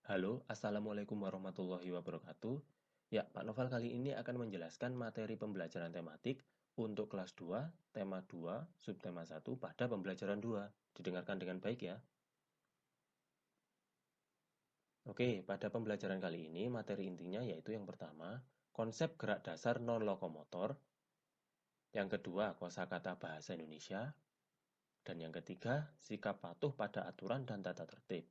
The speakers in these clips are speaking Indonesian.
Halo, Assalamualaikum warahmatullahi wabarakatuh. Ya, Pak Novel kali ini akan menjelaskan materi pembelajaran tematik untuk kelas 2, tema 2, subtema 1 pada pembelajaran 2. Didengarkan dengan baik ya. Oke, pada pembelajaran kali ini materi intinya yaitu yang pertama, konsep gerak dasar non-lokomotor, yang kedua, kosakata bahasa Indonesia, dan yang ketiga, sikap patuh pada aturan dan tata tertib.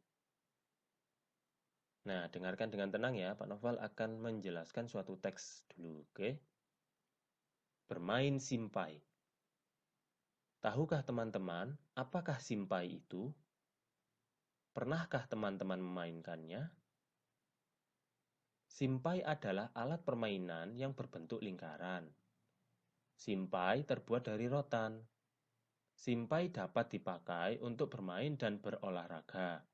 Nah, dengarkan dengan tenang ya, Pak Novel akan menjelaskan suatu teks dulu, oke? Bermain simpai. Tahukah teman-teman, apakah simpai itu? Pernahkah teman-teman memainkannya? Simpai adalah alat permainan yang berbentuk lingkaran. Simpai terbuat dari rotan. Simpai dapat dipakai untuk bermain dan berolahraga.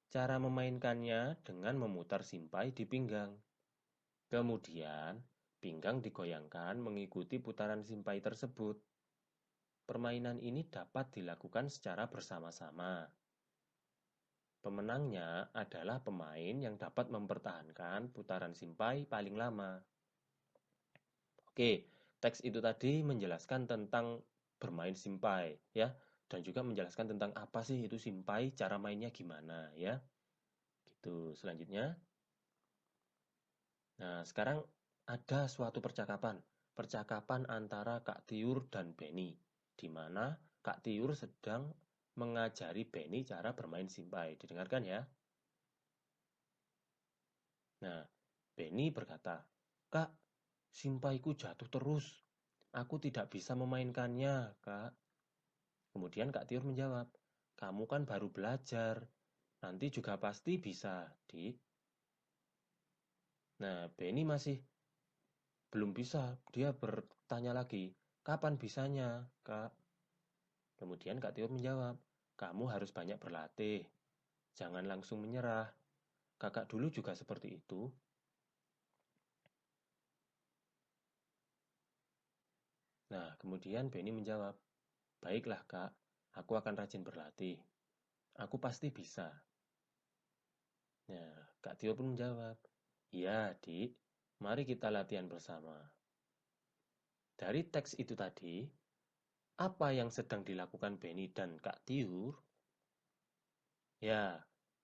Cara memainkannya dengan memutar simpai di pinggang. Kemudian, pinggang digoyangkan mengikuti putaran simpai tersebut. Permainan ini dapat dilakukan secara bersama-sama. Pemenangnya adalah pemain yang dapat mempertahankan putaran simpai paling lama. Oke, teks itu tadi menjelaskan tentang bermain simpai ya, dan juga menjelaskan tentang apa sih itu simpai, cara mainnya gimana ya. Gitu. Selanjutnya, nah sekarang ada suatu percakapan antara Kak Tiur dan Benny, di mana Kak Tiur sedang mengajari Benny cara bermain simpai. Didengarkan ya. Nah, Benny berkata, "Kak, simpaiku jatuh terus. Aku tidak bisa memainkannya, Kak." Kemudian Kak Tiur menjawab, "Kamu kan baru belajar. Nanti juga pasti bisa, Dik." Nah, Benny masih belum bisa. Dia bertanya lagi, "Kapan bisanya, Kak?" Kemudian Kak Tiur menjawab, "Kamu harus banyak berlatih. Jangan langsung menyerah. Kakak dulu juga seperti itu." Nah, kemudian Benny menjawab, "Baiklah, Kak. Aku akan rajin berlatih. Aku pasti bisa." Nah, Kak Tio pun menjawab, "Iya, Dik. Mari kita latihan bersama." Dari teks itu tadi, apa yang sedang dilakukan Benny dan Kak Tiur? Ya,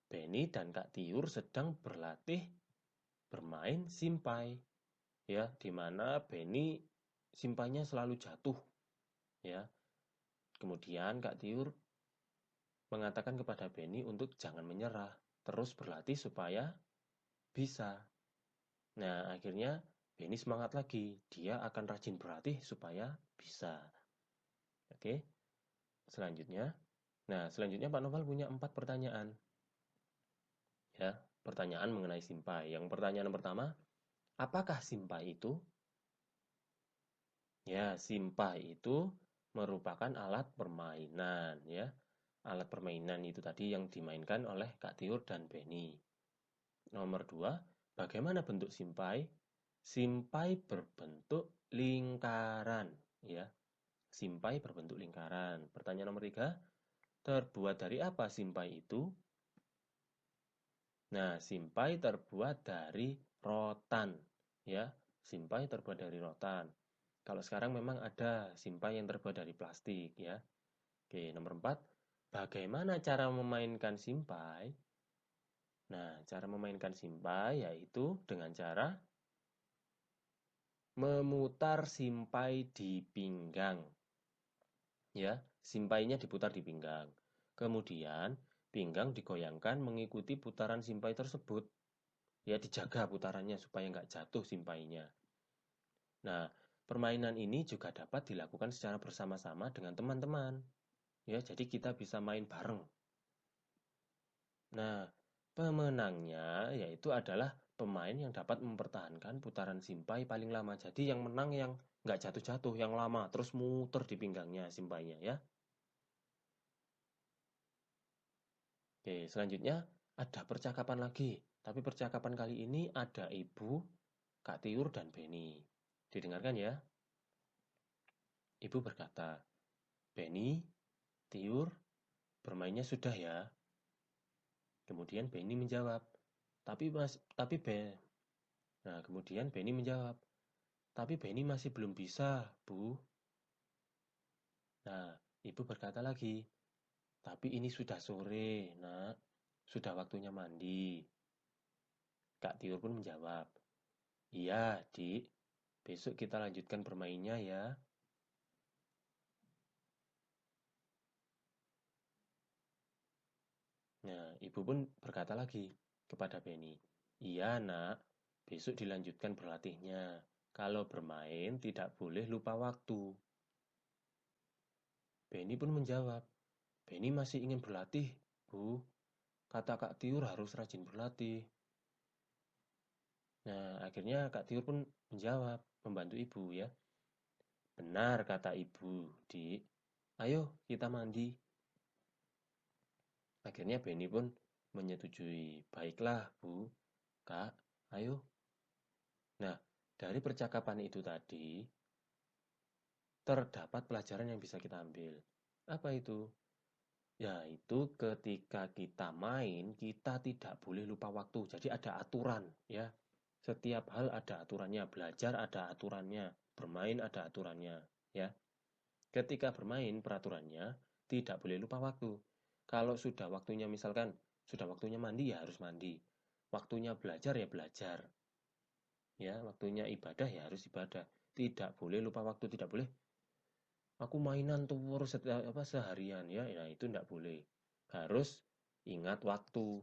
Benny dan Kak Tiur sedang berlatih bermain simpai. Ya, di mana Benny simpainya selalu jatuh. Ya, kemudian Kak Tiur mengatakan kepada Benny untuk jangan menyerah, terus berlatih supaya bisa. Nah, akhirnya Benny semangat lagi. Dia akan rajin berlatih supaya bisa. Oke, selanjutnya. Nah, selanjutnya Pak Novel punya 4 pertanyaan. Ya, pertanyaan mengenai simpai. Yang pertanyaan pertama, apakah simpai itu? Ya, simpai itu merupakan alat permainan. Ya, alat permainan itu tadi yang dimainkan oleh Kak Tiur dan Benny. Nomor 2, bagaimana bentuk simpai? Simpai berbentuk lingkaran. Ya, simpai berbentuk lingkaran. Pertanyaan nomor 3, terbuat dari apa simpai itu? Nah, simpai terbuat dari rotan. Ya, simpai terbuat dari rotan. Kalau sekarang memang ada simpai yang terbuat dari plastik ya. Oke, nomor 4, bagaimana cara memainkan simpai? Nah, cara memainkan simpai yaitu dengan cara memutar simpai di pinggang. Ya, simpainya diputar di pinggang. Kemudian, pinggang digoyangkan mengikuti putaran simpai tersebut. Ya, dijaga putarannya supaya nggak jatuh simpainya. Nah, permainan ini juga dapat dilakukan secara bersama-sama dengan teman-teman. Ya, jadi kita bisa main bareng. Nah, pemenangnya yaitu adalah pemain yang dapat mempertahankan putaran simpai paling lama. Jadi yang menang yang nggak jatuh-jatuh, yang lama, terus muter di pinggangnya simpainya ya. Oke, selanjutnya ada percakapan lagi. Tapi percakapan kali ini ada Ibu, Kak Tiur, dan Benny. Didengarkan ya. Ibu berkata, "Benny, Tiur, bermainnya sudah ya." Kemudian Benny menjawab, tapi Nah, kemudian Benny menjawab, tapi Benny masih belum bisa, Bu. Nah, ibu berkata lagi, tapi ini sudah sore, Nak. Sudah waktunya mandi. Kak Tiur pun menjawab, iya, Dik. Besok kita lanjutkan bermainnya ya. Nah, ibu pun berkata lagi kepada Benny, iya, Nak. Besok dilanjutkan berlatihnya. Kalau bermain tidak boleh lupa waktu. Benny pun menjawab, Benny masih ingin berlatih, Bu. Kata Kak Tiur harus rajin berlatih. Nah, akhirnya Kak Tiur pun menjawab, membantu ibu ya. Benar kata ibu, Dik. Ayo kita mandi. Akhirnya Benny pun menyetujui. Baiklah, Bu. Kak, ayo. Nah, dari percakapan itu tadi, terdapat pelajaran yang bisa kita ambil. Apa itu? Yaitu ketika kita main, kita tidak boleh lupa waktu. Jadi ada aturan, ya. Setiap hal ada aturannya. Belajar ada aturannya. Bermain ada aturannya, ya. Ketika bermain, peraturannya tidak boleh lupa waktu. Kalau sudah waktunya misalkan, sudah waktunya mandi ya harus mandi. Waktunya belajar ya belajar. Ya, waktunya ibadah ya harus ibadah. Tidak boleh lupa waktu, tidak boleh. Aku mainan terus seharian ya. Nah, itu tidak boleh. Harus ingat waktu.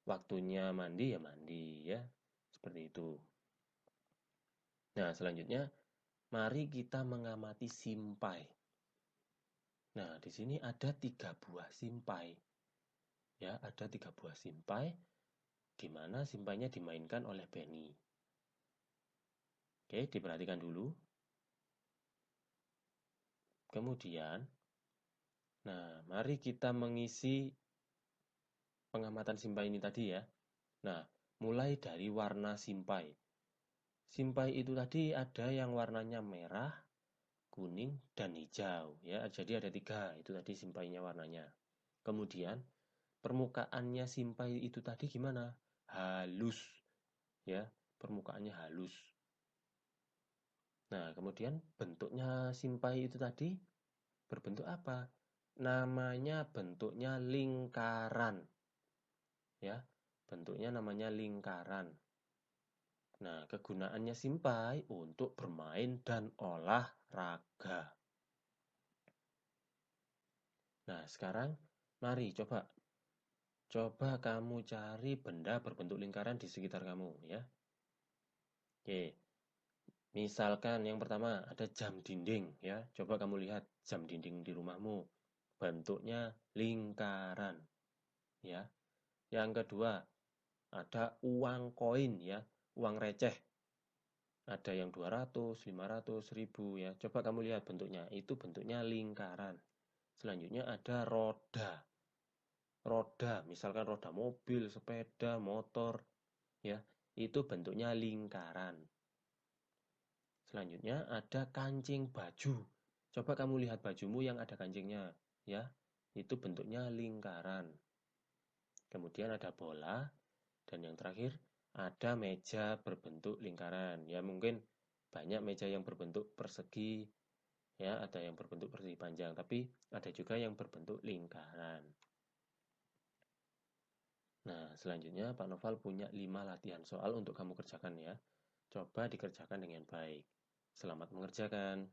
Waktunya mandi ya mandi ya. Seperti itu. Nah, selanjutnya mari kita mengamati simpai. Nah, di sini ada 3 buah simpai. Ya, ada 3 buah simpai, di mana simpainya dimainkan oleh Benny. Oke, diperhatikan dulu. Kemudian, nah, mari kita mengisi pengamatan simpai ini tadi ya. Nah, mulai dari warna simpai. Simpai itu tadi ada yang warnanya merah, kuning, dan hijau. Ya, jadi ada 3, itu tadi simpainya warnanya. Kemudian, permukaannya simpai itu tadi gimana? Halus. Ya, permukaannya halus. Nah, kemudian bentuknya simpai itu tadi berbentuk apa? Namanya bentuknya lingkaran. Ya, bentuknya namanya lingkaran. Nah, kegunaannya simpai untuk bermain dan olahraga. Nah, sekarang mari coba kamu cari benda berbentuk lingkaran di sekitar kamu ya. Oke. Misalkan yang pertama ada jam dinding ya. Coba kamu lihat jam dinding di rumahmu. Bentuknya lingkaran ya. Yang kedua, ada uang koin ya, uang receh. Ada yang 200, 500, 1000 ya. Coba kamu lihat bentuknya, itu bentuknya lingkaran. Selanjutnya ada roda. Roda, misalkan roda mobil, sepeda, motor ya. Itu bentuknya lingkaran. Selanjutnya ada kancing baju. Coba kamu lihat bajumu yang ada kancingnya ya. Itu bentuknya lingkaran. Kemudian ada bola. Dan yang terakhir, ada meja berbentuk lingkaran. Ya, mungkin banyak meja yang berbentuk persegi, ya, ada yang berbentuk persegi panjang, tapi ada juga yang berbentuk lingkaran. Nah, selanjutnya Pak Noval punya 5 latihan soal untuk kamu kerjakan ya. Coba dikerjakan dengan baik. Selamat mengerjakan.